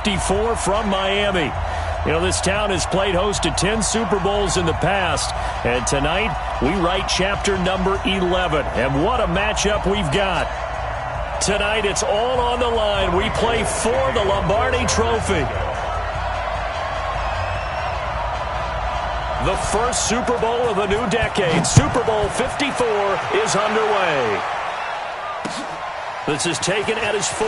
54 from Miami. You know, this town has played host to 10 Super Bowls in the past, and tonight we write chapter number 11. And what a matchup we've got. Tonight it's all on the line. We play for the Lombardi Trophy. The first Super Bowl of the new decade, Super Bowl 54, is underway. This is taken at his 4.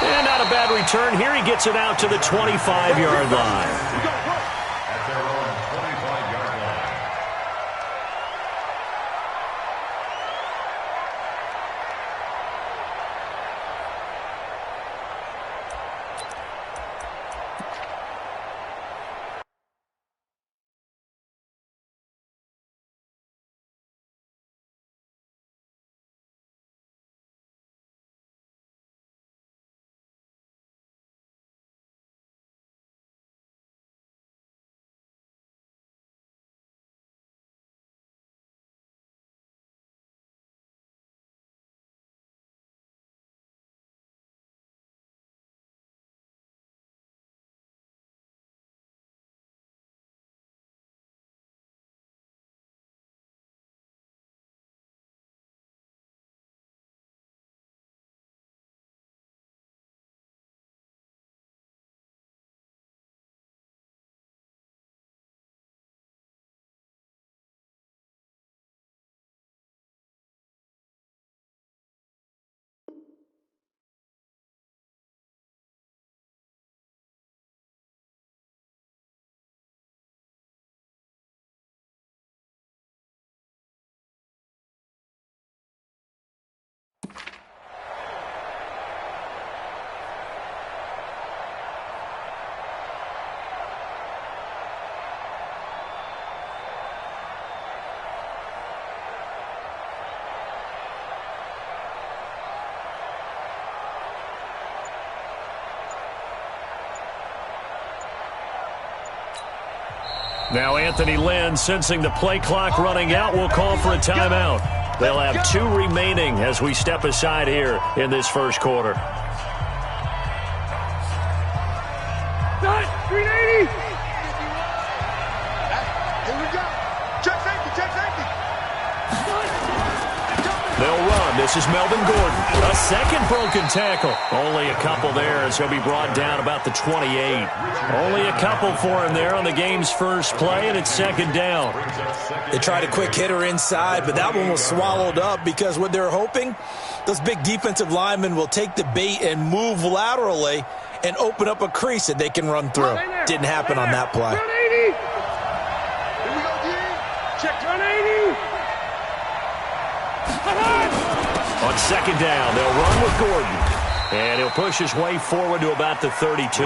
And not a bad return here. He gets it out to the 25-yard line. Now Anthony Lynn, sensing the play clock running out, will call for a timeout. They'll have 2 remaining as we step aside here in this first quarter. 380. Here we go. Check safety, check safety. They'll run. This is Melvin Gordon. A second broken tackle. Only a couple there as he'll be brought down about the 28. Only a couple for him there on the game's first play, and it's second down. They tried a quick hitter inside, but that one was swallowed up because what they're hoping, those big defensive linemen will take the bait and move laterally and open up a crease that they can run through. Didn't happen on that play. 180. Here we go, D. Check 180. On second down, they'll run with Gordon. And he'll push his way forward to about the 32.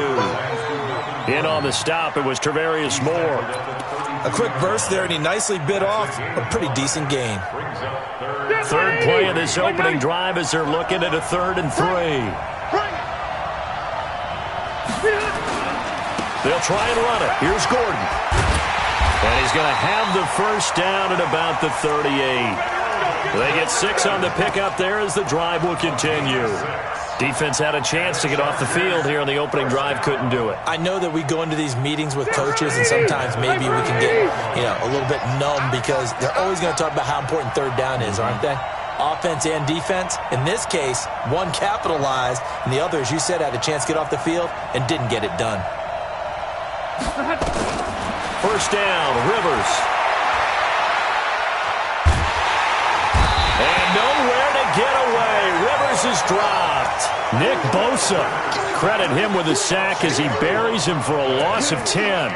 In on the stop, it was Travarius Moore. A quick burst there, and he nicely bit off a pretty decent gain. Third play of this opening drive as they're looking at a 3rd and 3. They'll try and run it. Here's Gordon. And he's going to have the first down at about the 38. They get 6 on the pickup there as the drive will continue. Defense had a chance to get off the field here on the opening drive, couldn't do it. I know that we go into these meetings with coaches, and sometimes maybe we can get, a little bit numb because they're always going to talk about how important 3rd down is, aren't they? Offense and defense. In this case, one capitalized, and the other, as you said, had a chance to get off the field and didn't get it done. First down, Rivers. And nowhere to get away. Rivers is dropped. Nick Bosa, credit him with a sack as he buries him for a loss of 10.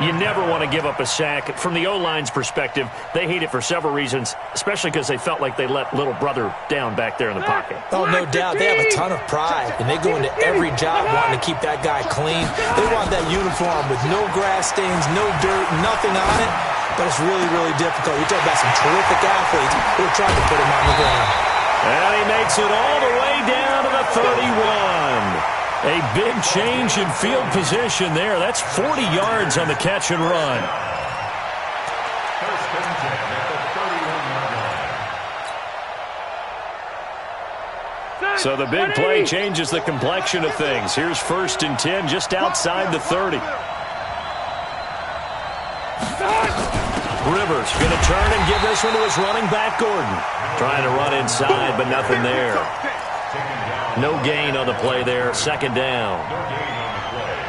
You never want to give up a sack. From the O-line's perspective, they hate it for several reasons, especially because they felt like they let little brother down back there in the pocket. Oh, no doubt. They have a ton of pride, and they go into every job wanting to keep that guy clean. They want that uniform with no grass stains, no dirt, nothing on it. But it's really, really difficult. You're talking about some terrific athletes who are trying to put him on the ground. And he makes it all the way down to the 31. A big change in field position there. That's 40 yards on the catch and run. So the big play changes the complexion of things. Here's 1st and 10 just outside the 30. Rivers going to turn and give this one to his running back, Gordon. Trying to run inside, but nothing there. No gain on the play there. 2nd down.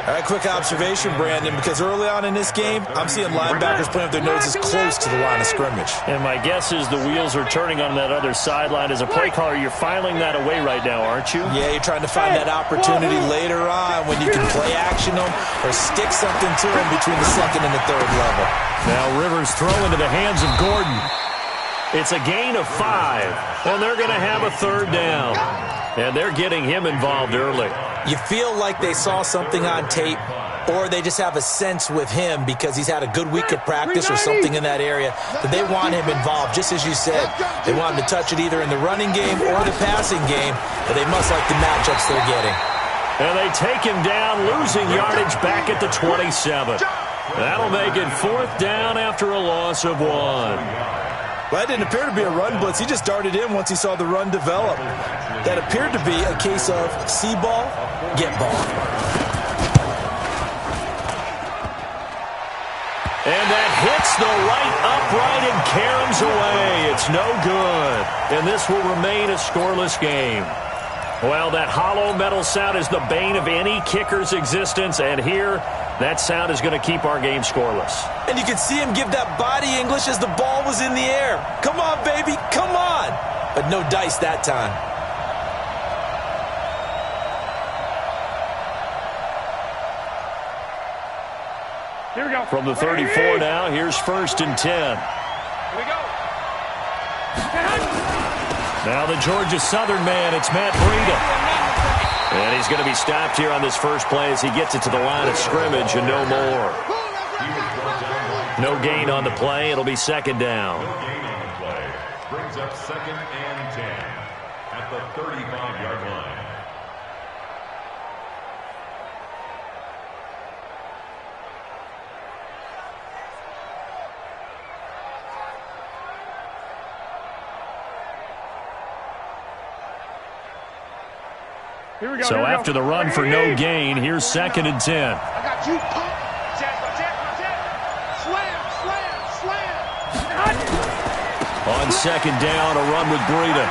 All right, quick observation, Brandon, because early on in this game, I'm seeing linebackers playing with their noses close to the line of scrimmage. And my guess is the wheels are turning on that other sideline. As a play caller, you're filing that away right now, aren't you? Yeah, you're trying to find that opportunity later on when you can play action them or stick something to them between the 2nd and the 3rd level. Now Rivers throw into the hands of Gordon. It's a gain of 5, and they're going to have a 3rd down. And they're getting him involved early. You feel like they saw something on tape, or they just have a sense with him because he's had a good week of practice or something in that area that they want him involved, just as you said. They want him to touch it either in the running game or the passing game, but they must like the matchups they're getting. And they take him down, losing yardage back at the 27. That'll make it 4th down after a loss of 1. Well, that didn't appear to be a run blitz. He just darted in once he saw the run develop. That appeared to be a case of see ball, get ball. And that hits the right upright and caroms away. It's no good. And this will remain a scoreless game. Well, that hollow metal sound is the bane of any kicker's existence. And here, that sound is going to keep our game scoreless. And you can see him give that body English as the ball was in the air. Come on, baby, come on. But no dice that time. Here we go. From the 34 now, here's 1st and 10. Here we go. Now the Georgia Southern man, it's Matt Breida. And he's going to be stopped here on this first play as he gets it to the line of scrimmage and no more. No gain on the play. It'll be 2nd down. No gain on the play. Brings up 2nd and 10 at the 35-yard line. Here we go. So after the run for no gain, here's 2nd and 10. I got you. Jack. Slam. On 2nd down, a run with Breida.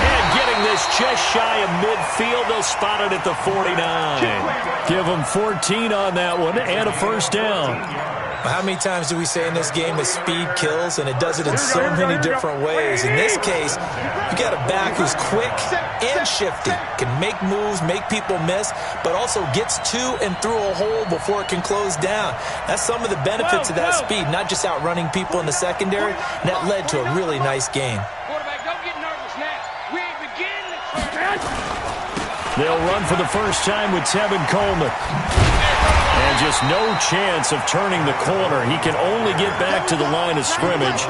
And getting this just shy of midfield, they'll spot it at the 49. Give them 14 on that one and a 1st down. How many times do we say in this game that speed kills, and it does it in so many different ways? In this case, you got a back who's quick and shifty, can make moves, make people miss, but also gets to and through a hole before it can close down. That's some of the benefits of that speed, not just outrunning people in the secondary, and that led to a really nice game. Quarterback, don't get nervous now. We ain't beginning. They'll run for the first time with Tevin Coleman. And just no chance of turning the corner. He can only get back to the line of scrimmage.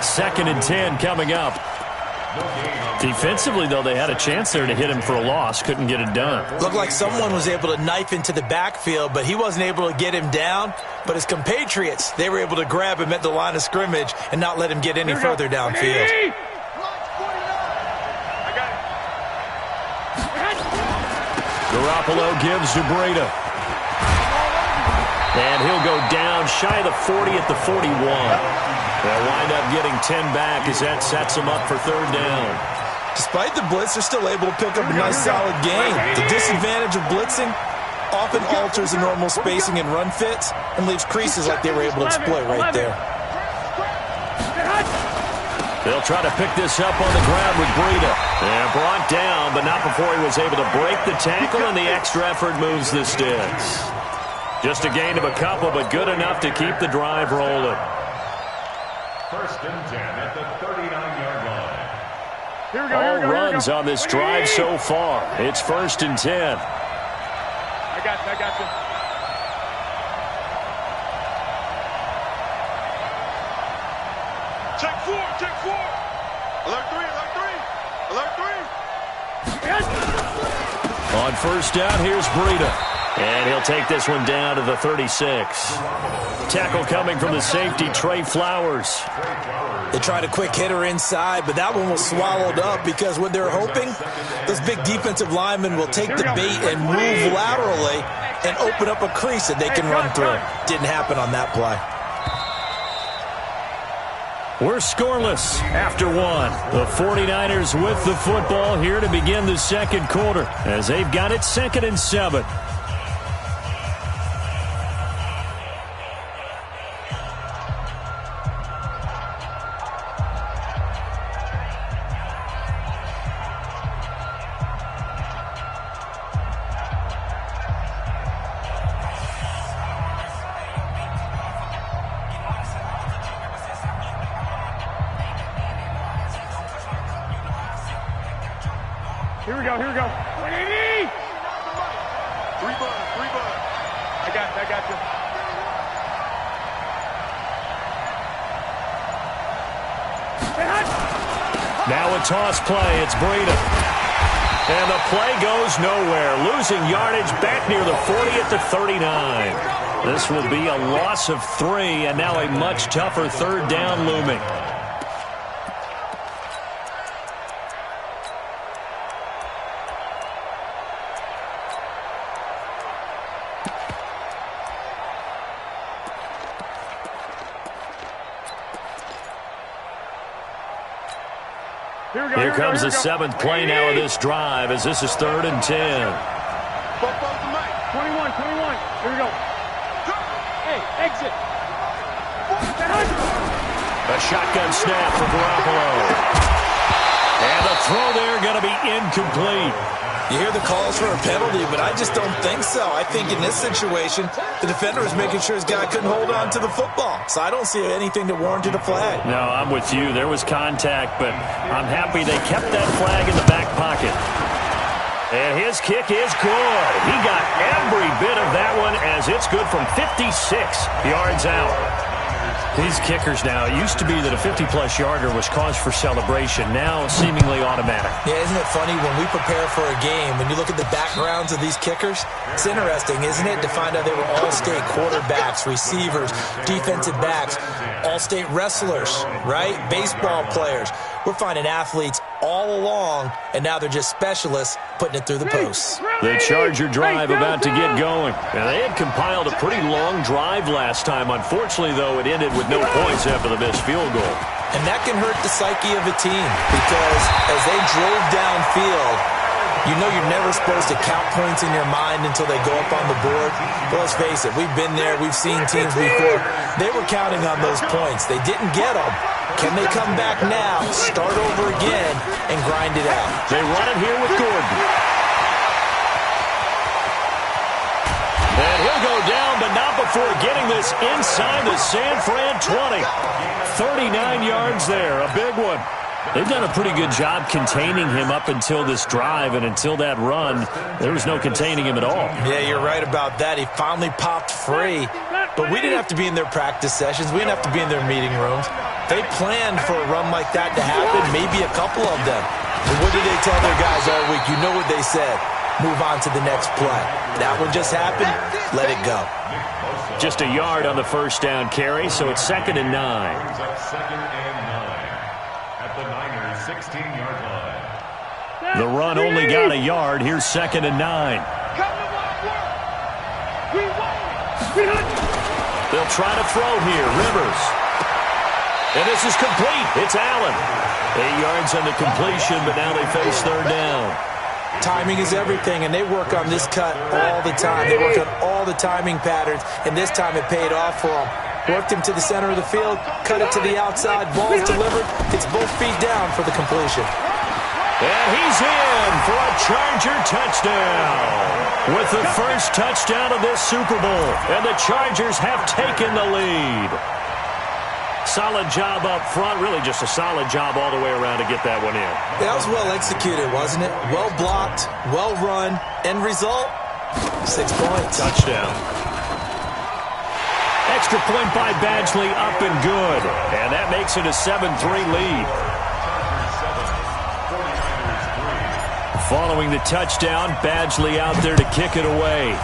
2nd and 10 coming up. Defensively, though, they had a chance there to hit him for a loss. Couldn't get it done. Looked like someone was able to knife into the backfield, but he wasn't able to get him down. But his compatriots, they were able to grab him at the line of scrimmage and not let him get any further downfield. Garoppolo gives to Breida. And he'll go down shy of the 40 at the 41. They'll wind up getting 10 back as that sets them up for 3rd down. Despite the blitz, they're still able to pick up a nice solid gain. The disadvantage of blitzing often alters the normal spacing and run fits and leaves creases like they were able to exploit right there. They'll try to pick this up on the ground with Breida. And brought down, but not before he was able to break the tackle, and the extra effort moves the sticks. Just a gain of a couple, but good enough to keep the drive rolling. 1st and 10 at the 39-yard line. Here we go. All runs on this drive so far. It's 1st and 10. I got you. Check 4. Alert 3. On 1st down, here's Breida. And he'll take this one down to the 36. Tackle coming from the safety, Trey Flowers. They tried a quick hitter inside, but that one was swallowed up because what they're hoping, those big defensive linemen will take the bait and move laterally and open up a crease that they can run through. Didn't happen on that play. We're scoreless after one. The 49ers with the football here to begin the second quarter as they've got it 2nd and 7. Here we go. 180! Three buns. I got you. Now a toss play. It's Breida. And the play goes nowhere. Losing yardage back near the 40 at the 39. This will be a loss of 3, and now a much tougher 3rd down looming. Here comes the 7th play now of this drive as this is 3rd and 10. 21. Here we go. Hey, exit. A shotgun snap for Garoppolo. And the throw there going to be incomplete. You hear the calls for a penalty, but I just don't think so. I think in this situation, the defender was making sure his guy couldn't hold on to the football. So I don't see anything that warranted a flag. No, I'm with you. There was contact, but I'm happy they kept that flag in the back pocket. And his kick is good. He got every bit of that one as it's good from 56 yards out. These kickers now, it used to be that a 50-plus yarder was cause for celebration. Now, seemingly automatic. Yeah, isn't it funny when we prepare for a game, when you look at the backgrounds of these kickers, it's interesting, isn't it, to find out they were all-state quarterbacks, receivers, defensive backs, all-state wrestlers, right? Baseball players. We're finding athletes all along, and now they're just specialists putting it through the posts. The Charger drive about to get going. Now, they had compiled a pretty long drive last time. Unfortunately, though, it ended with no points after the missed field goal. And that can hurt the psyche of a team because as they drove downfield, you know you're never supposed to count points in your mind until they go up on the board. But let's face it, we've been there. We've seen teams before. They were counting on those points. They didn't get them. Can they come back now, start over again, and grind it out? They run it here with Gordon. And he'll go down, but not before getting this inside the San Fran 20. 39 yards there, a big one. They've done a pretty good job containing him up until this drive, and until that run, there was no containing him at all. Yeah, you're right about that. He finally popped free, but we didn't have to be in their practice sessions. We didn't have to be in their meeting rooms. They planned for a run like that to happen, maybe a couple of them. But what did they tell their guys all week? You know what they said. Move on to the next play. That one just happened. Let it go. Just a yard on the first down carry, so it's 2nd and 9. Second and 9 at the Niners' 16-yard line. The run only got a yard. Here's 2nd and 9. They'll try to throw here. Rivers. And this is complete. It's Allen. 8 yards on the completion, but now they face 3rd down. Timing is everything, and they work on this cut all the time. They work on all the timing patterns, and this time it paid off for them. Worked him to the center of the field, cut it to the outside, ball's delivered. It's both feet down for the completion. And he's in for a Charger touchdown. With the first touchdown of this Super Bowl, and the Chargers have taken the lead. Solid job up front, really just a solid job all the way around to get that one in. That was well executed, wasn't it? Well blocked, well run. End result, 6 points. Touchdown. Extra point by Badgley, up and good. And that makes it a 7-3 lead. Following the touchdown, Badgley out there to kick it away.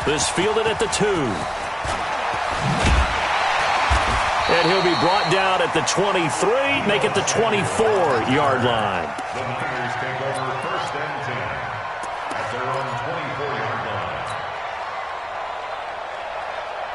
This fielded at the 2. And he'll be brought down at the 23, make it the 24-yard line. The Niners take over 1st and 10 at their own 24-yard line.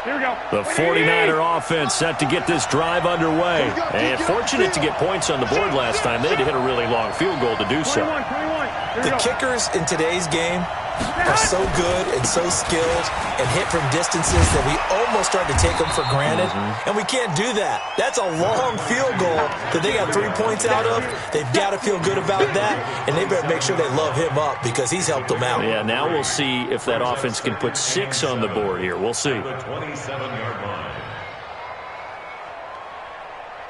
Here we go. The 49er offense set to get this drive underway. And fortunate to get points on the board last time. They had to hit a really long field goal to do so. 21. The kickers in today's game are so good and so skilled and hit from distances that we almost start to take them for granted. And we can't do that. That's a long field goal that they got 3 points out of. They've got to feel good about that, and they better make sure they love him up because he's helped them out. Yeah, now we'll see if that offense can put 6 on the board here. We'll see. The 27-yard line.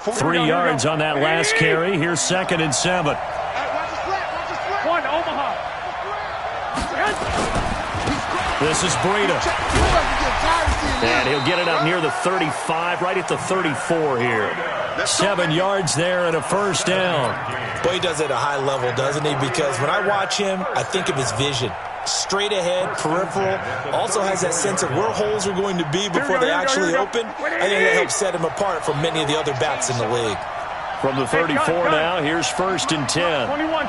3 yards on that last carry. Here's 2nd and 7. One, Omaha. This is Breida. And he'll get it up near the 35, right at the 34 here. 7 yards there and a 1st down. Boy, he does it at a high level, doesn't he? Because when I watch him, I think of his vision. Straight ahead, peripheral. Also has that sense of where holes are going to be before they actually open. I think that helps set him apart from many of the other backs in the league. From the 34 now, here's 1st and 10. 21.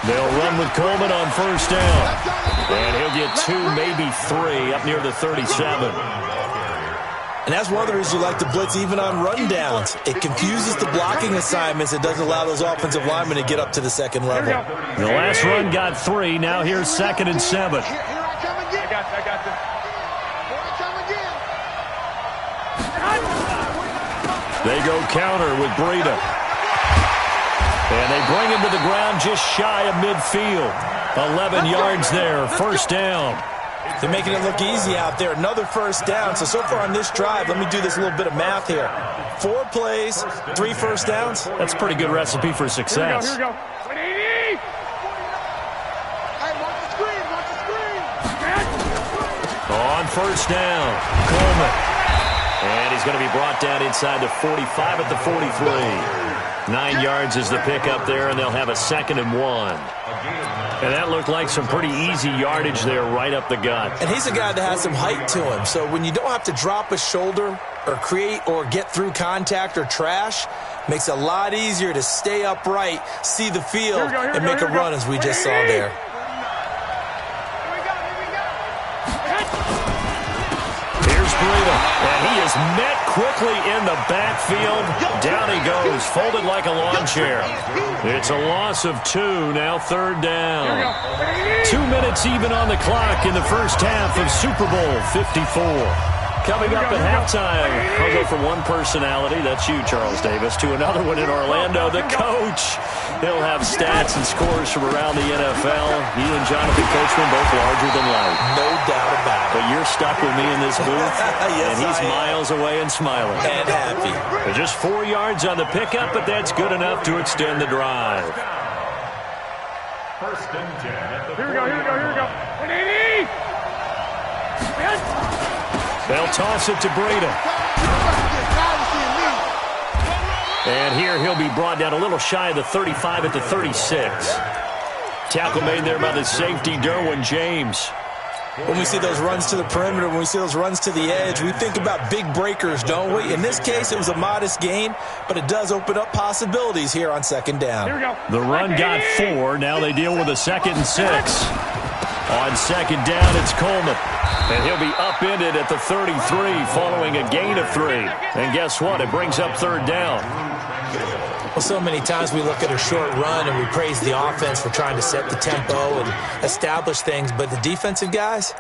They'll run with Coleman on 1st down. And he'll get 2, maybe 3, up near the 37. And that's one of the reasons you like to blitz even on rundowns. It confuses the blocking assignments. It doesn't allow those offensive linemen to get up to the second level. The last run got 3. Now here's 2nd and 7. Here I come again. I got this. Here I come again. They go counter with Breida. And they bring him to the ground just shy of midfield. 11 yards there, 1st down. They're making it look easy out there. Another 1st down. So far on this drive, let me do this little bit of math here. 4 plays, 3 1st downs. That's a pretty good recipe for success. Here we go. 180. Hey, watch the screen. On 1st down, Coleman. And he's going to be brought down inside the 45 at the 43. 9 yards is the pickup there, and they'll have a 2nd and 1. And that looked like some pretty easy yardage there right up the gut. And he's a guy that has some height to him. So when you don't have to drop a shoulder or create or get through contact or trash, makes it a lot easier to stay upright, see the field, and make a run as we just saw there. Here's Breida, and he is met quickly in the backfield. Down he goes, folded like a lawn chair. It's a loss of 2, now 3rd down. 2 minutes even on the clock in the first half of Super Bowl 54. Coming up at halftime, I'll go from one personality, that's you, Charles Davis, to another one in Orlando, the coach. He'll have stats and scores from around the NFL. You and Jonathan Coachman both larger than life. No doubt about it. But you're stuck with me in this booth, yes, and he's miles away and smiling. And happy. Just 4 yards on the pickup, but that's good enough to extend the drive. 1st and 10 at the Here we go. 180. They'll toss it to Breida. And here he'll be brought down a little shy of the 35 at the 36. Tackle made there by the safety, Derwin James. When we see those runs to the perimeter, when we see those runs to the edge, we think about big breakers, don't we? In this case, it was a modest gain, but it does open up possibilities here on 2nd down. Here we go. The run got 4. Now they deal with a 2nd and 6. On 2nd down, it's Coleman. And he'll be upended at the 33 following a gain of 3. And guess what? It brings up 3rd down. Well, so many times we look at a short run and we praise the offense for trying to set the tempo and establish things. But the defensive guys,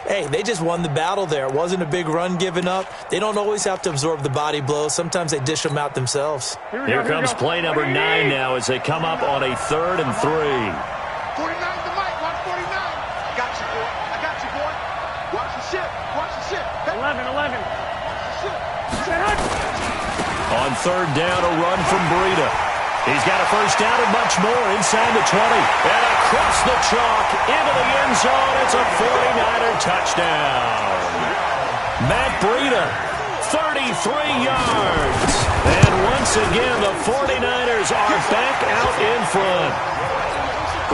hey, they just won the battle there. It wasn't a big run given up. They don't always have to absorb the body blows. Sometimes they dish them out themselves. Here comes play number 9 now as they come up on a 3rd and 3. 49 to Mike. Watch 49. I got you, boy. Watch the ship. 11. On 3rd down, a run from Breida. He's got a 1st down and much more inside the 20. And across the chalk into the end zone. It's a 49er touchdown. Matt Breida, 33 yards. And once again, the 49ers are back out in front.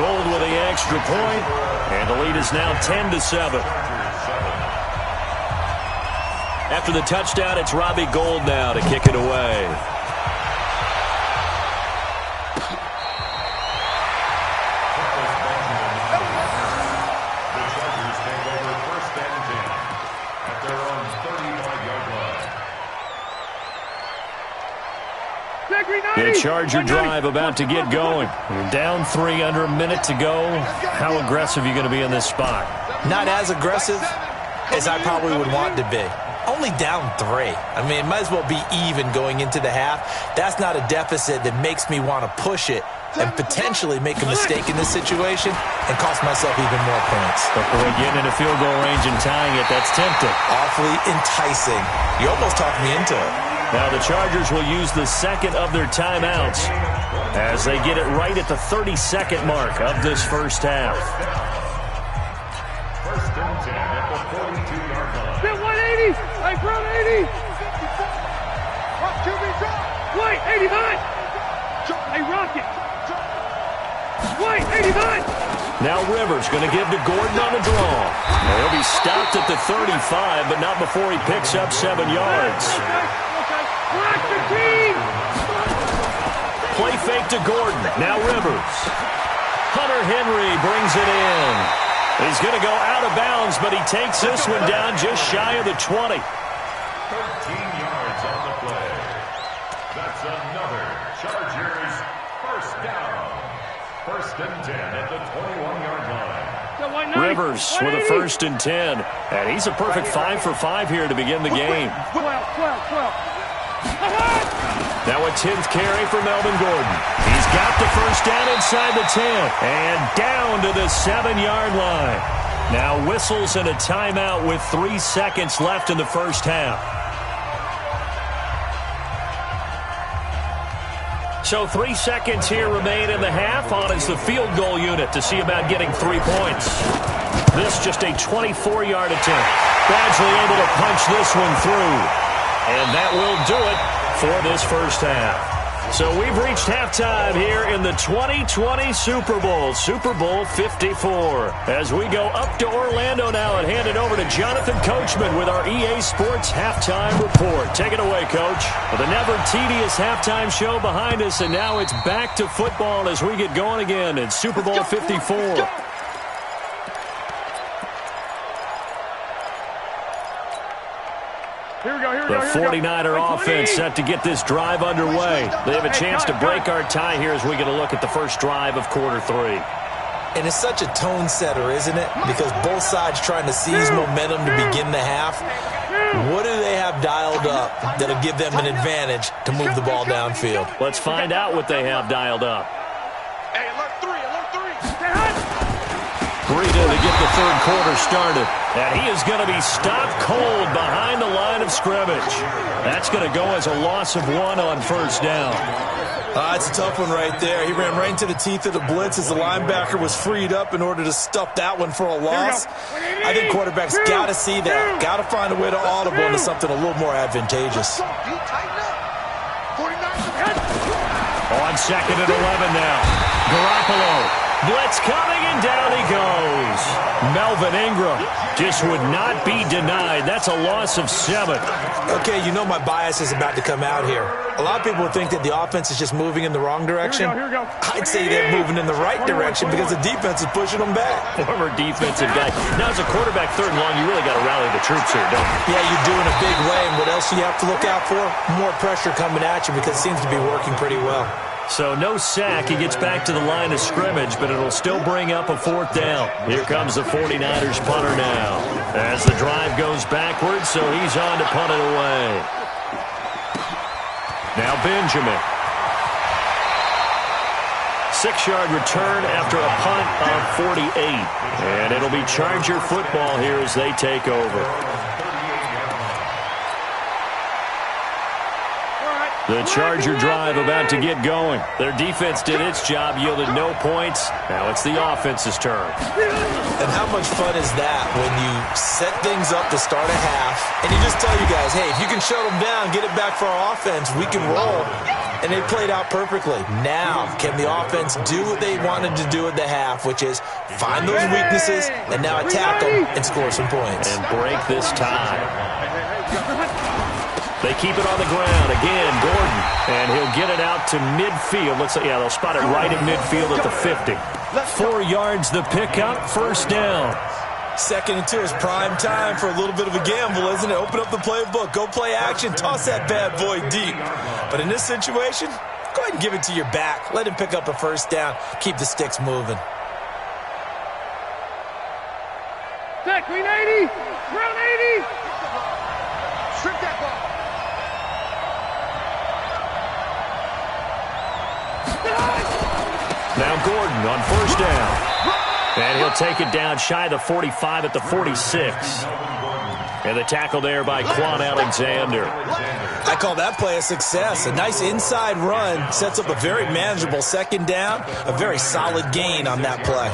Gold with the extra point, and the lead is now 10-7. After the touchdown, it's Robbie Gould now to kick it away. The Charger drive about to get going. You're down 3 under a minute to go. How aggressive are you going to be in this spot? Not as aggressive as I probably would want to be. Only down 3. I mean, it might as well be even going into the half. That's not a deficit that makes me want to push it and potentially make a mistake in this situation and cost myself even more points. But boy, getting into field goal range and tying it, that's tempting. Awfully enticing. You almost talked me into it. Now the Chargers will use the second of their timeouts as they get it right at the 32nd mark of this first half. First and 10 at the 42-yard line. Spin 180. I front 80. Wait, 85. Hey, Rocket. Wait, 85. Now Rivers going to give to Gordon on the draw. He'll be stopped at the 35, but not before he picks up 7 yards. Play fake to Gordon. Now Rivers. Hunter Henry brings it in. He's going to go out of bounds, but he takes this one down just shy of the 20. 13 yards on the play. That's another Chargers first down. First and 10 at the 21-yard line. Rivers with a first and 10. And he's a perfect 5 for 5 here to begin the game. 12. Now a 10th carry for Melvin Gordon. He's got the first down inside the 10 and down to the 7-yard line. Now whistles and a timeout with 3 seconds left in the first half. So 3 seconds here remain in the half. On is the field goal unit to see about getting 3 points. This just a 24-yard attempt. Badgley able to punch this one through. And that will do it for this first half. So we've reached halftime here in the 2020 Super Bowl, Super Bowl 54. As we go up to Orlando now and hand it over to Jonathan Coachman with our EA Sports Halftime Report. Take it away, Coach. Well, the never-tedious halftime show behind us, and now it's back to football as we get going again in Super Bowl 54. The 49er offense set to get this drive underway. They have a chance to break our tie here as we get a look at the first drive of quarter 3. And it's such a tone setter, isn't it? Because both sides trying to seize momentum to begin the half. What do they have dialed up that'll give them an advantage to move the ball downfield? Let's find out what they have dialed up. Hey, alert 3. Breida to get the third quarter started. And he is going to be stopped cold behind the line of scrimmage. That's going to go as a loss of 1 on first down. It's a tough one right there. He ran right into the teeth of the blitz as the linebacker was freed up in order to stuff that one for a loss. I think quarterbacks got to see that. Got to find a way to audible into something a little more advantageous. On second and 11 now. Garoppolo. Blitz coming, and down he goes. Melvin Ingram just would not be denied. That's a loss of 7. Okay, you know my bias is about to come out here. A lot of people think that the offense is just moving in the wrong direction. Here we go. I'd say they're moving in the right direction because the defense is pushing them back. Former defensive guy. Now, as a quarterback, third and long, you really got to rally the troops here, don't you? Yeah, you do in a big way. And what else do you have to look out for? More pressure coming at you because it seems to be working pretty well. So no sack. He gets back to the line of scrimmage, but it'll still bring up a 4th down. Here comes the 49ers punter now. As the drive goes backwards, so he's on to punt it away. Now Benjamin. 6-yard return after a punt of 48. And it'll be Charger football here as they take over. The Charger drive about to get going. Their defense did its job, yielded no points. Now it's the offense's turn. And how much fun is that when you set things up to start a half, and you just tell you guys, hey, if you can shut them down, get it back for our offense, we can roll. And they played out perfectly. Now, can the offense do what they wanted to do at the half, which is find those weaknesses and now attack them and score some points. And break this tie. They keep it on the ground. Again, Gordon. And he'll get it out to midfield. Looks like, yeah, they'll spot it right at midfield at the 50. 4 yards the pickup, first down. 2nd and 2 is prime time for a little bit of a gamble, isn't it? Open up the playbook, go play action, toss that bad boy deep. But in this situation, go ahead and give it to your back. Let him pick up a first down. Keep the sticks moving. Set, green 80, ground 80. Strip that ball. Now Gordon on first down. And he'll take it down shy of the 45 at the 46. And the tackle there by Quan Alexander. I call that play a success. A nice inside run sets up a very manageable second down. A very solid gain on that play.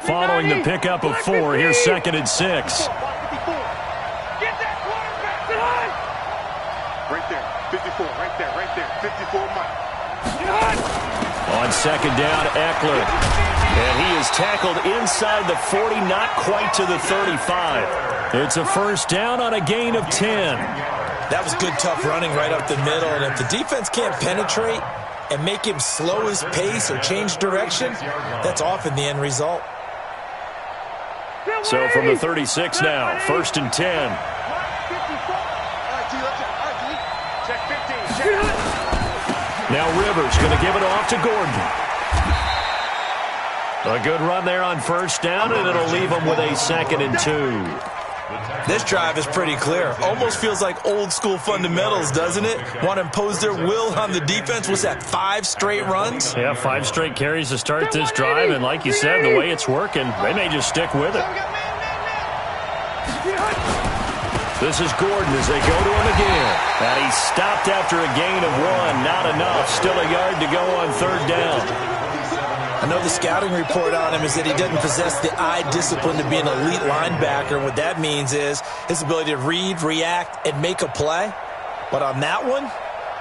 Following the pickup of 4, here's 2nd and 6. Right there, 54, right there, 54 Mike. On 2nd down, Eckler. And he is tackled inside the 40, not quite to the 35. It's a first down on a gain of 10. That was good, tough running right up the middle. And if the defense can't penetrate and make him slow his pace or change direction, that's often the end result. So from the 36 now, 1st and 10. Now Rivers going to give it off to Gordon. A good run there on first down, and it'll leave them with a 2nd and 2. This drive is pretty clear. Almost feels like old school fundamentals, doesn't it? Want to impose their will on the defense. What's that, 5 straight runs? Yeah, 5 straight carries to start this drive, and like you said, the way it's working, they may just stick with it. This is Gordon as they go to him again. And he stopped after a gain of 1. Not enough. Still a yard to go on 3rd down. I know the scouting report on him is that he doesn't possess the eye discipline to be an elite linebacker. And what that means is his ability to read, react, and make a play. But on that one,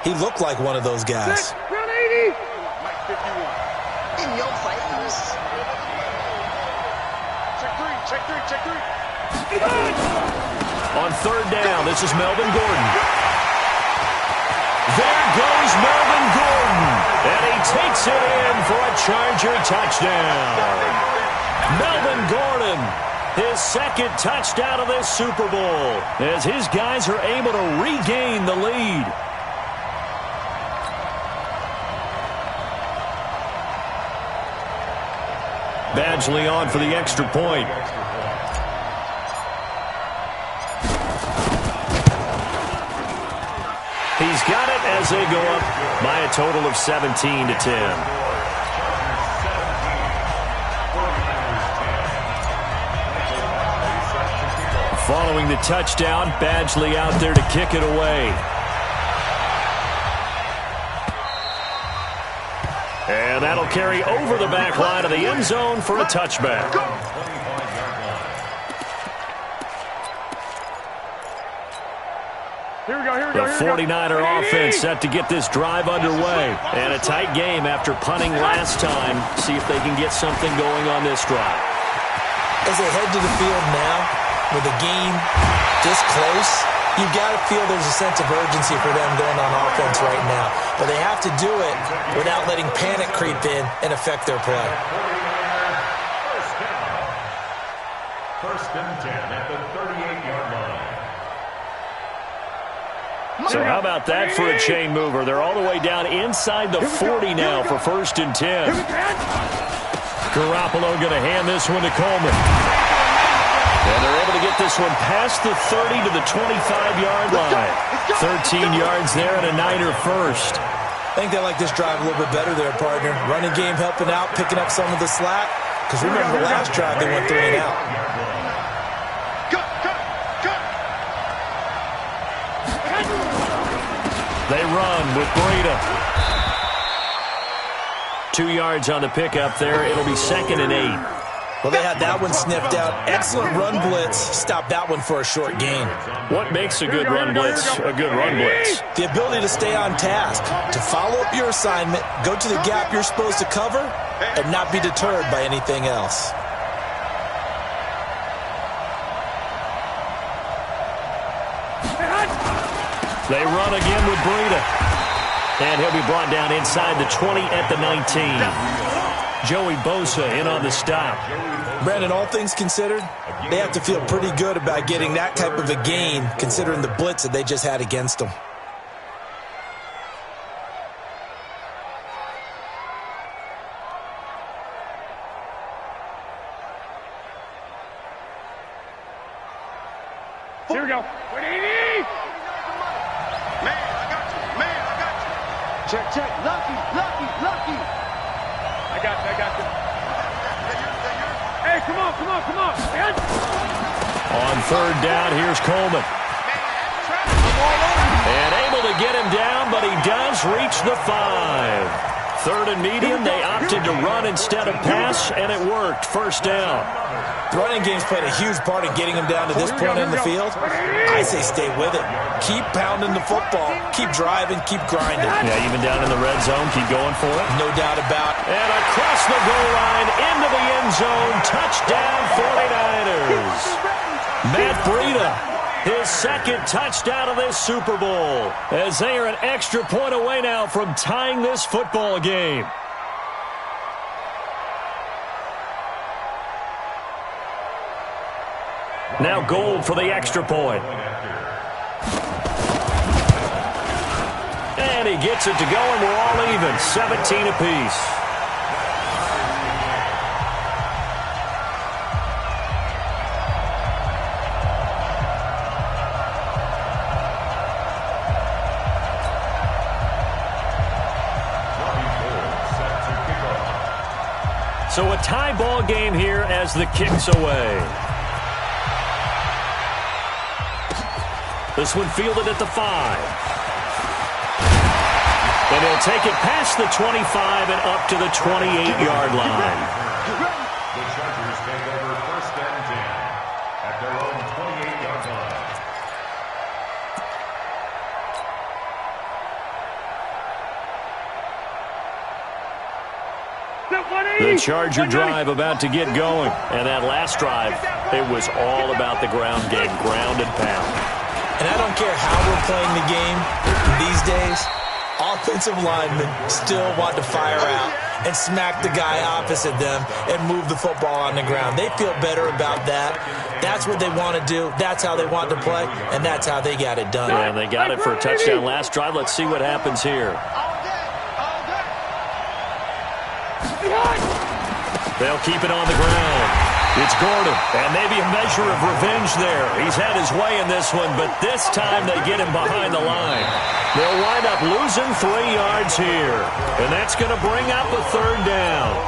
he looked like one of those guys. Round 80. Mike 51. In your face. Check 3. On 3rd down, this is Melvin Gordon. There goes Melvin Gordon. And he takes it in for a Charger touchdown. Melvin Gordon, his 2nd touchdown of this Super Bowl, as his guys are able to regain the lead. Badgley on for the extra point. He's got it as they go up by a total of 17 to 10. Following the touchdown, Badgley out there to kick it away. And that'll carry over the back line of the end zone for a touchback. The 49er offense set to get this drive underway. And a tight game after punting last time. See if they can get something going on this drive. As they head to the field now, with the game this close, you've got to feel there's a sense of urgency for them going on offense right now. But they have to do it without letting panic creep in and affect their play. First and 10 at the 38-yard line. So how about that for a chain mover? They're all the way down inside the 40 now for 1st and 10. Garoppolo going to hand this one to Coleman. And they're able to get this one past the 30 to the 25-yard line. 13 yards there and a Niner first. I think they like this drive a little bit better there, partner. Running game helping out, picking up some of the slack. Because remember, the last drive they went 3 and out. run with Breida. 2 yards on the pickup there. It'll be 2nd and 8. Well, they had that one sniffed out. Excellent run blitz. Stop that one for a short gain. What makes a good run blitz a good run blitz? The ability to stay on task, to follow up your assignment, go to the gap you're supposed to cover, and not be deterred by anything else. They run again with Breida. And he'll be brought down inside the 20 at the 19. Joey Bosa in on the stop. Brandon, all things considered, they have to feel pretty good about getting that type of a gain considering the blitz that they just had against them. Here we go. Man, I got you. Man, I got you. Check, check. Lucky. I got you. Hey, come on. On 3rd down, here's Coleman. And able to get him down, but he does reach the 5. 3rd and medium, they opted to run instead of pass, and it worked. 1st down. The running game's played a huge part in getting him down to this point in the field. I say stay with it. Keep pounding the football. Keep driving. Keep grinding. Yeah, even down in the red zone, keep going for it. No doubt about it. And across the goal line, into the end zone, touchdown 49ers. Matt Breida, his 2nd touchdown of this Super Bowl, as they are an extra point away now from tying this football game. Now Gold for the extra point. And he gets it to go, and we're all even, 17 apiece. So a tie ball game here as the kick's away. This one fielded at the 5. And he'll take it past the 25 and up to the 28-yard line. The Chargers take over 1st and 10 at their own 28-yard line. The Charger drive about to get going. And that last drive, it was all about the ground game, ground and pound. And I don't care how we're playing the game these days, offensive linemen still want to fire out and smack the guy opposite them and move the football on the ground. They feel better about that. That's what they want to do. That's how they want to play, and that's how they got it done. Yeah, and they got it for a touchdown last drive. Let's see what happens here. They'll keep it on the ground. It's Gordon, and maybe a measure of revenge there. He's had his way in this one, but this time they get him behind the line. They'll wind up losing 3 yards here, and that's going to bring up a 3rd down.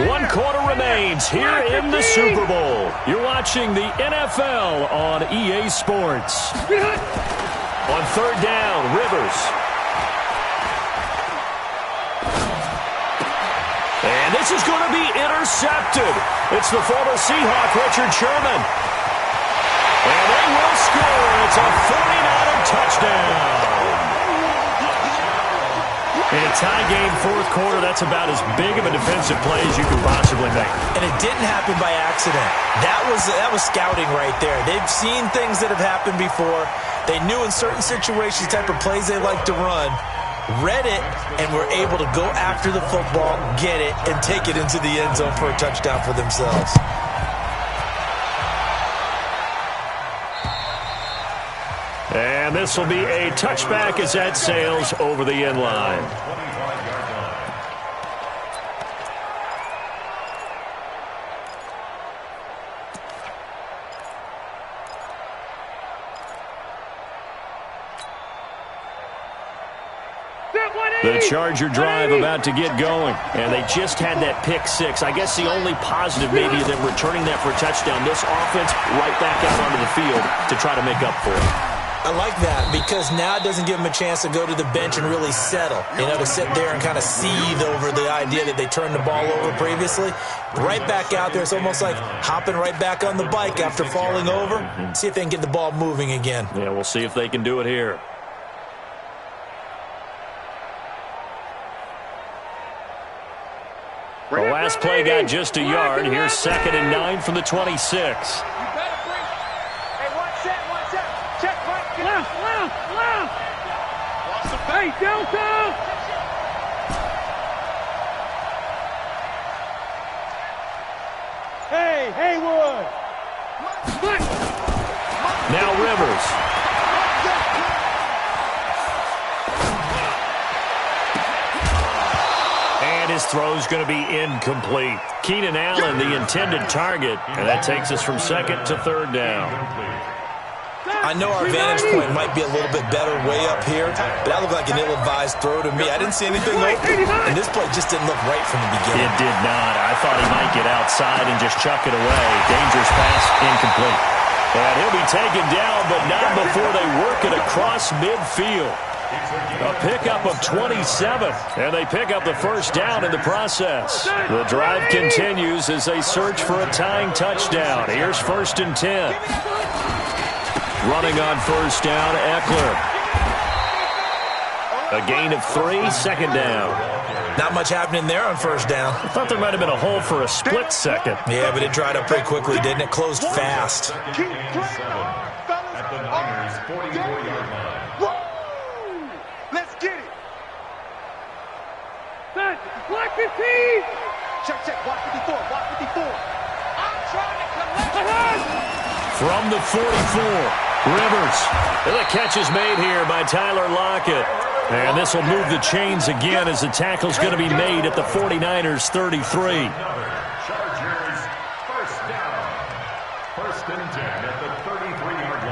1 quarter remains here in the Super Bowl. You're watching the NFL on EA Sports. On 3rd down, Rivers. And this is going to be intercepted. It's the former Seahawk, Richard Sherman. And they will score. It's a 49er touchdown. In a tie game, 4th quarter, that's about as big of a defensive play as you could possibly make. And it didn't happen by accident. That was scouting right there. They've seen things that have happened before. They knew in certain situations the type of plays they like to run. Read it, and were able to go after the football, get it, and take it into the end zone for a touchdown for themselves. And this will be a touchback as that sails over the end line. The Charger drive about to get going, and they just had that pick 6. I guess the only positive maybe of them returning that for a touchdown. This offense right back out onto the field to try to make up for it. I like that because now it doesn't give them a chance to go to the bench and really settle, to sit there and kind of seethe over the idea that they turned the ball over previously. Right back out there. It's almost like hopping right back on the bike after falling over. See if they can get the ball moving again. Yeah, we'll see if they can do it here. The last play got just a yard. Here's 2nd and 9 from the 26. Hey, Delta! Hey, Haywood! Now Rivers. And his throw's going to be incomplete. Keenan Allen, the intended target, and that takes us from 2nd to 3rd down. I know our vantage point might be a little bit better way up here, but that looked like an ill-advised throw to me. I didn't see anything open, and this play just didn't look right from the beginning. It did not. I thought he might get outside and just chuck it away. Dangerous pass, incomplete. And he'll be taken down, but not before they work it across midfield. A pickup of 27, and they pick up the first down in the process. The drive continues as they search for a tying touchdown. Here's 1st and 10. Running on first down, Eckler. A gain of 3, 2nd down. Not much happening there on first down. I thought there might have been a hole for a split second. Yeah, but it dried up pretty quickly, didn't it? Closed fast. At the Niners' 44-yard line. Let's get it. Block 15. Check. Block 54. Block 54. I'm trying to collect. From the 44, Rivers. And the catch is made here by Tyler Lockett. And this will move the chains again as the tackle's going to be made at the 49ers' 33. Chargers, first down. 1st and 10 at the 33-yard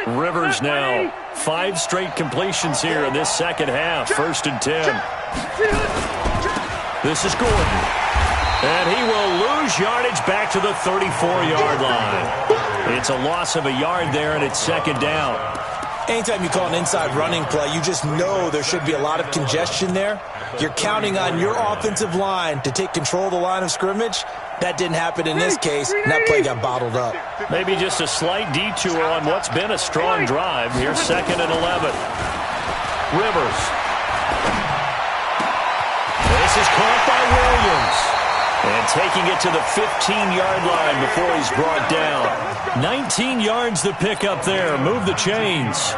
line. Rivers now 5 straight completions here in this second half. 1st and 10. This is Gordon. And he will lose yardage back to the 34-yard line. It's a loss of a yard there, and it's 2nd down. Anytime you call an inside running play, you just know there should be a lot of congestion there. You're counting on your offensive line to take control of the line of scrimmage. That didn't happen in this case, and that play got bottled up. Maybe just a slight detour on what's been a strong drive. Here's 2nd and 11. Rivers. This is caught by Williams. And taking it to the 15-yard line before he's brought down. 19 yards to pick up there. Move the chains.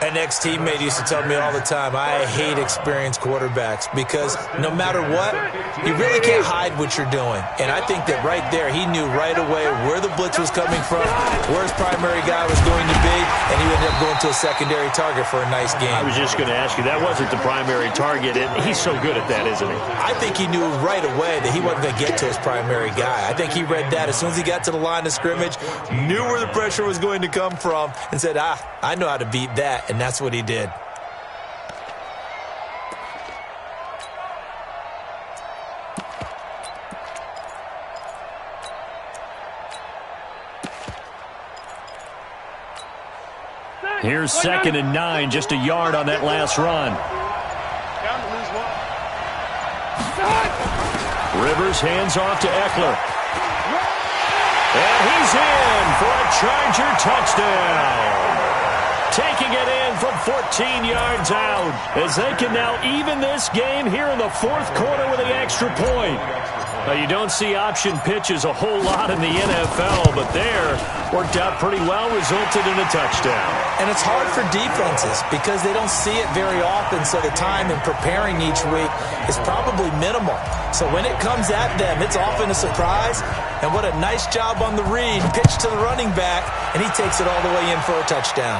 An ex-teammate used to tell me all the time, I hate experienced quarterbacks because no matter what, you really can't hide what you're doing. And I think that right there, he knew right away where the blitz was coming from, where his primary guy was going to be, and he ended up going to a secondary target for a nice game. I was just going to ask you, that wasn't the primary target, and he's so good at that, isn't he? I think he knew right away that he wasn't going to get to his primary guy. I think he read that as soon as he got to the line of scrimmage, knew where the pressure was going to come from, and said, I know how to beat that. And that's what he did. Here's 2nd and 9, just a yard on that last run. Rivers hands off to Eckler. And he's in for a Charger touchdown. Taking it in from 14 yards out as they can now even this game here in the 4th quarter with the extra point. Now, you don't see option pitches a whole lot in the NFL, but there worked out pretty well, resulted in a touchdown. And it's hard for defenses because they don't see it very often, so the time in preparing each week is probably minimal. So when it comes at them, it's often a surprise. And what a nice job on the read. Pitch to the running back, and he takes it all the way in for a touchdown.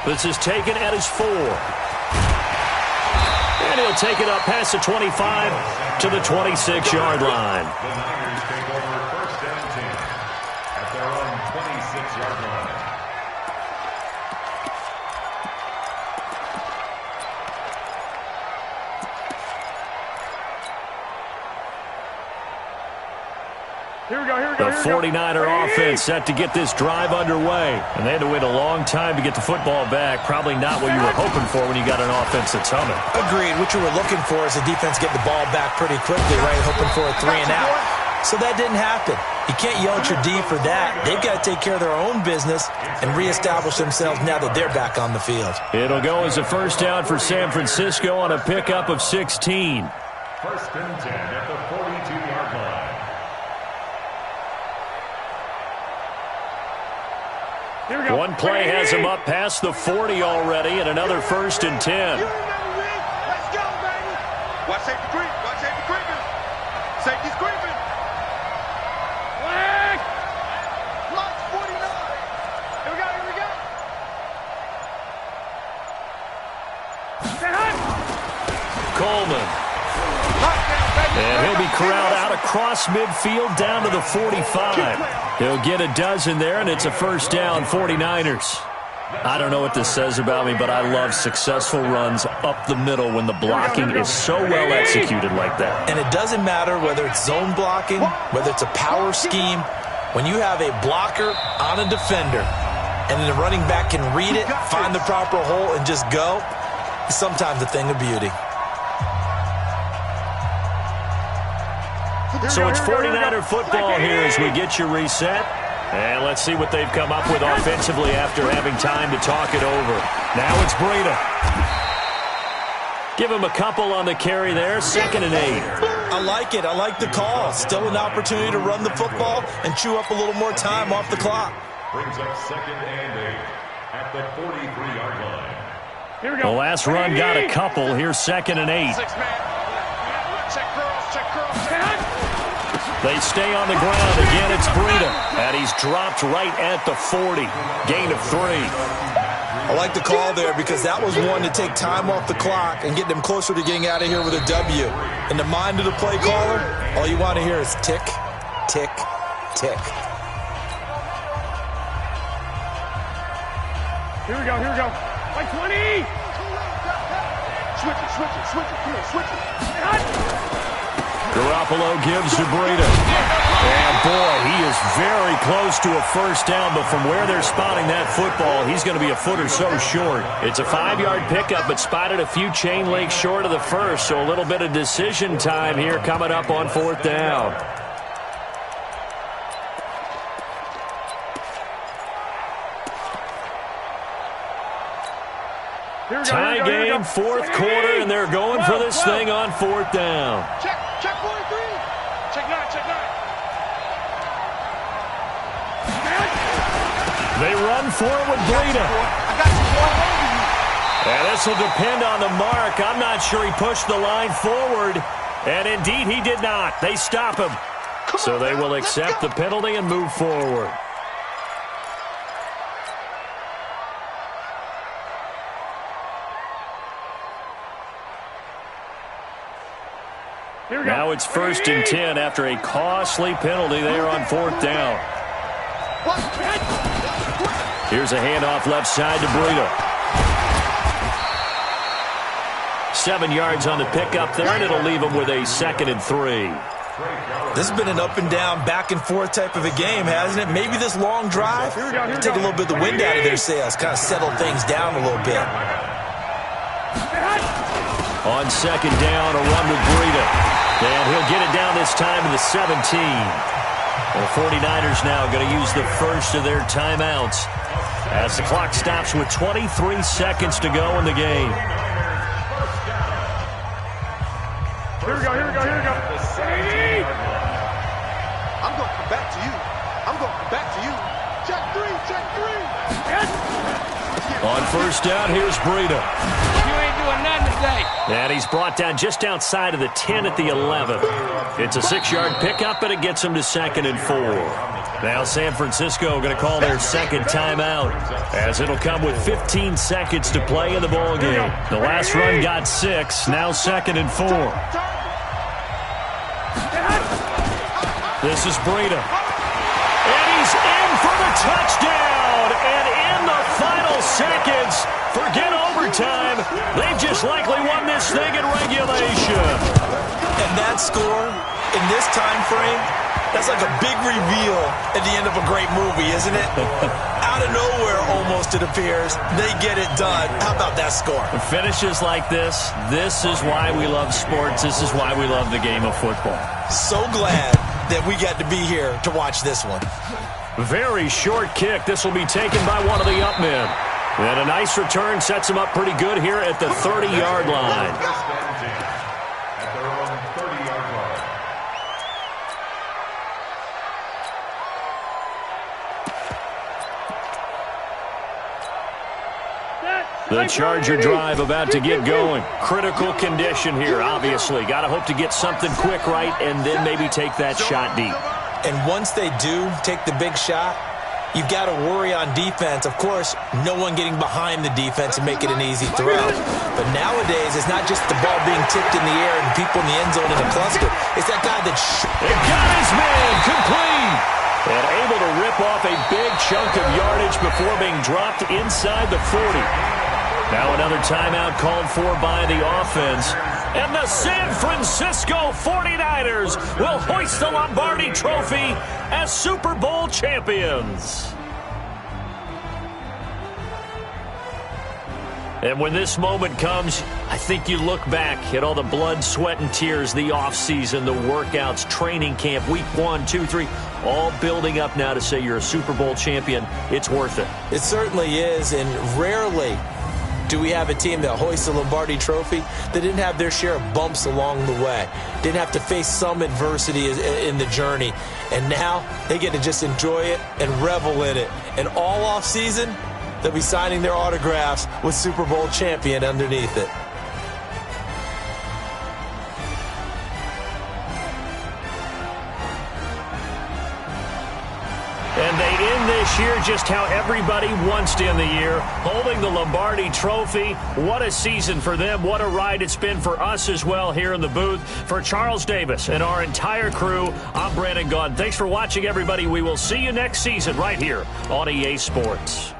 This is taken at his 4. And he'll take it up past the 25 to the 26-yard line. The Niners take over 1st and 10 at their own 26-yard line. The 49er offense set to get this drive underway. And they had to wait a long time to get the football back. Probably not what you were hoping for when you got an offense that's humming. Agreed. What you were looking for is the defense get the ball back pretty quickly, right? Hoping for a 3-and-out. So that didn't happen. You can't yell at your D for that. They've got to take care of their own business and reestablish themselves now that they're back on the field. It'll go as a first down for San Francisco on a pickup of 16. First and 10 at the 42-yard line. One play has him up past the 40 already, and another first and 10. Let's go, baby. Watch safety creep. Watch safety creeping. Safety's creeping. Flag. Block 49. Here we go. Here we go. Coleman. And he'll be corralled out across midfield down to the 45. He'll get a dozen there, and it's a first down, 49ers. I don't know what this says about me, but I love successful runs up the middle when the blocking is so well executed like that. And it doesn't matter whether it's zone blocking, whether it's a power scheme. When you have a blocker on a defender, and then the running back can read it, find the proper hole, and just go, it's sometimes a thing of beauty. So it's 49er football here as we get you reset. And let's see what they've come up with offensively after having time to talk it over. Now it's Breida. Give him a couple on the carry there. 2nd and 8. I like it. I like the call. Still an opportunity to run the football and chew up a little more time off the clock. Brings up 2nd and 8 at the 43-yard line. Here we go. The last run got a couple. Here's 2nd and 8. Check girls. Check girls. They stay on the ground. Again, it's Breida. And he's dropped right at the 40. Gain of 3. I like the call there because that was one to take time off the clock and get them closer to getting out of here with a W. In the mind of the play caller, all you want to hear is tick, tick, tick. Here we go. Here we go. Like 20. Switch it. Switch it. Switch it. Come here. Switch it. Garoppolo gives to Breida. And, boy, he is very close to a first down, but from where they're spotting that football, he's going to be a foot or so short. It's a 5-yard pickup, but spotted a few chain links short of the first, so a little bit of decision time here coming up on 4th down. Tie game, 4th quarter, and they're going for this thing on 4th down. Check 43. Check 9. Check 9. They run for it with Breida. I got you, boy. And this will depend on the mark. I'm not sure he pushed the line forward. And indeed, he did not. They stop him. So they will accept the penalty and move forward. Now it's 1st and 10 after a costly penalty there on 4th down. Here's a handoff left side to Breida. 7 yards on the pickup there, and it'll leave him with a 2nd and 3. This has been an up and down, back and forth type of a game, hasn't it? Maybe this long drive take a little bit of the wind out of their sails, kind of settle things down a little bit. On 2nd down, a run with Breida. And he'll get it down this time to the 17. The 49ers now going to use the first of their timeouts as the clock stops with 23 seconds to go in the game. Here we go. Here we go. Here we go. I'm going to come back to you. I'm going to come back to you. Check 3. Check 3. Yes. On 1st down, here's Breida. You ain't doing nothing today. And he's brought down just outside of the 10 at the 11. It's a 6-yard pickup, and it gets him to 2nd and 4. Now San Francisco going to call their 2nd timeout, as it'll come with 15 seconds to play in the ballgame. The last run got 6, now 2nd and 4. This is Breida. And he's in for the touchdown. And in the final seconds, forget overtime, they've just likely won this thing in regulation. And that score in this time frame That's like a big reveal at the end of a great movie, isn't it? Out of nowhere, almost, it appears. They get it done. How about that score? Finishes like this is why we love sports. This is why we love the game of football. So glad that we got to be here to watch this one. Very short kick. This will be taken by one of the up men. And a nice return sets him up pretty good here at the 30-yard line. At their own 30-yard line. The Charger drive about to get going. Critical condition here, obviously. Got to hope to get something quick right and then maybe take that shot deep. And once they do take the big shot, you've got to worry on defense. Of course, no one getting behind the defense and make it an easy throw. But nowadays, it's not just the ball being tipped in the air and people in the end zone in a cluster. It's that guy that it got his man complete. And able to rip off a big chunk of yardage before being dropped inside the 40. Now another timeout called for by the offense. And the San Francisco 49ers will hoist the Lombardi Trophy as Super Bowl champions. And when this moment comes, I think you look back at all the blood, sweat, and tears, the offseason, the workouts, training camp, week 1, 2, 3, all building up now to say you're a Super Bowl champion. It's worth it. It certainly is, and rarely do we have a team that hoists the Lombardi Trophy that didn't have their share of bumps along the way, didn't have to face some adversity in the journey, and now they get to just enjoy it and revel in it. And all off season, they'll be signing their autographs with Super Bowl champion underneath it. And they end this year just how everybody wants to end the year, holding the Lombardi Trophy. What a season for them. What a ride it's been for us as well here in the booth. For Charles Davis and our entire crew, I'm Brandon Gaudin. Thanks for watching, everybody. We will see you next season right here on EA Sports.